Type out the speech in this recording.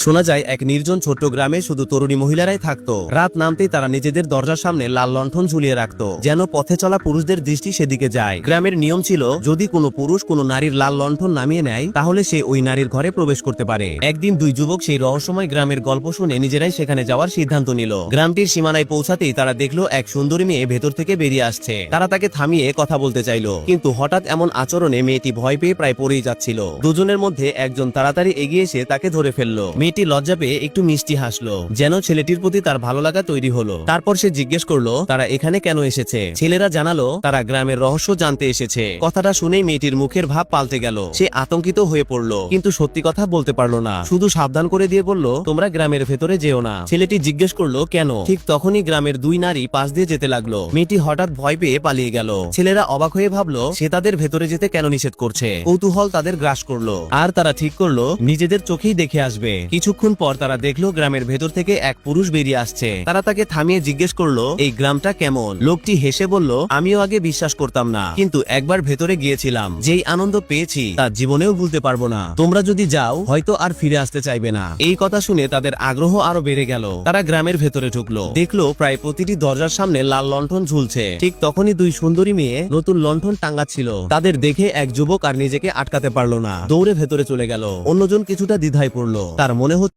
শোনা যায় এক নির্জন ছোট্ট গ্রামে শুধু তরুণী মহিলারাই থাকতো। রাত নামতেই তারা নিজেদের দরজার সামনে লাল লণ্ঠন ঝুলিয়ে রাখতো, যেন পথে চলা পুরুষদের দৃষ্টি সেদিকে যায়। গ্রামের নিয়ম ছিল, যদি কোনো পুরুষ কোনো নারীর লাল লণ্ঠন নামিয়ে নেয় তাহলে সে ওই নারীর ঘরে প্রবেশ করতে পারে। একদিন দুই যুবক সেই রহস্যময় গ্রামের গল্প শুনে নিজেরাই সেখানে যাওয়ার সিদ্ধান্ত নিল। গ্রামটির সীমানায় পৌঁছাতেই তারা দেখলো এক সুন্দরী মেয়ে ভেতর থেকে বেরিয়ে আসছে। তারা তাকে থামিয়ে কথা বলতে চাইল, কিন্তু হঠাৎ এমন আচরণে মেয়েটি ভয় পেয়ে প্রায় পড়েই যাচ্ছিল। দুজনের মধ্যে একজন তাড়াতাড়ি এগিয়ে এসে তাকে ধরে ফেললো। মেয়েটি লজ্জা পেয়ে একটু মিষ্টি হাসলো, যেন ছেলেটির প্রতি তার ভালো লাগা তৈরি হলো। তারপর সে জিজ্ঞেস করলো তারা এখানে কেন এসেছে। ছেলেরা জানালো তারা গ্রামের রহস্য জানতে এসেছে। কথাটা শুনেই মেয়েটির মুখের ভাব পাল্টে গেল। সে আতঙ্কিত হয়ে পড়লো, কিন্তু সত্যি কথা বলতে পারলো না। শুধু সাবধান করে দিয়ে বলল, তোমরা গ্রামের ভেতরে যেও না। ছেলেটি জিজ্ঞেস করলো কেন। ঠিক তখনই গ্রামের দুই নারী পাশ দিয়ে যেতে লাগলো। মেয়েটি হঠাৎ ভয় পেয়ে পালিয়ে গেল। ছেলেরা অবাক হয়ে ভাবলো সে তাদের ভেতরে যেতে কেন নিষেধ করছে। কৌতূহল তাদের গ্রাস করলো, আর তারা ঠিক করলো নিজেদের চোখেই দেখে আসবে। কিছুক্ষণ পর তারা দেখলো গ্রামের ভেতর থেকে এক পুরুষ বেরিয়ে আসছে। তারা তাকে থামিয়ে জিজ্ঞেস করলো এই গ্রামটা কেমন। লোকটি হেসে বলল, আমিও আগে বিশ্বাস করতাম না, কিন্তু একবার ভেতরে গিয়েছিলাম, যেই আনন্দ পেয়েছি তা জীবনেও ভুলতে পারবো না। তোমরা যদি যাও হয়তো আর ফিরে আসতে চাইবে না। এই কথা শুনে তাদের আগ্রহ আরো বেড়ে গেল। তারা গ্রামের ভেতরে ঢুকলো, দেখলো প্রায় প্রতিটি দরজার সামনে লাল লণ্ঠন ঝুলছে। ঠিক তখনই দুই সুন্দরী মেয়ে নতুন লণ্ঠন টাঙ্গাচ্ছিল। তাদের দেখে এক যুবক আর নিজেকে আটকাতে পারলো না, দৌড়ে ভেতরে চলে গেল। অন্যজন কিছুটা দ্বিধায় পড়লো, তার মনে হচ্ছে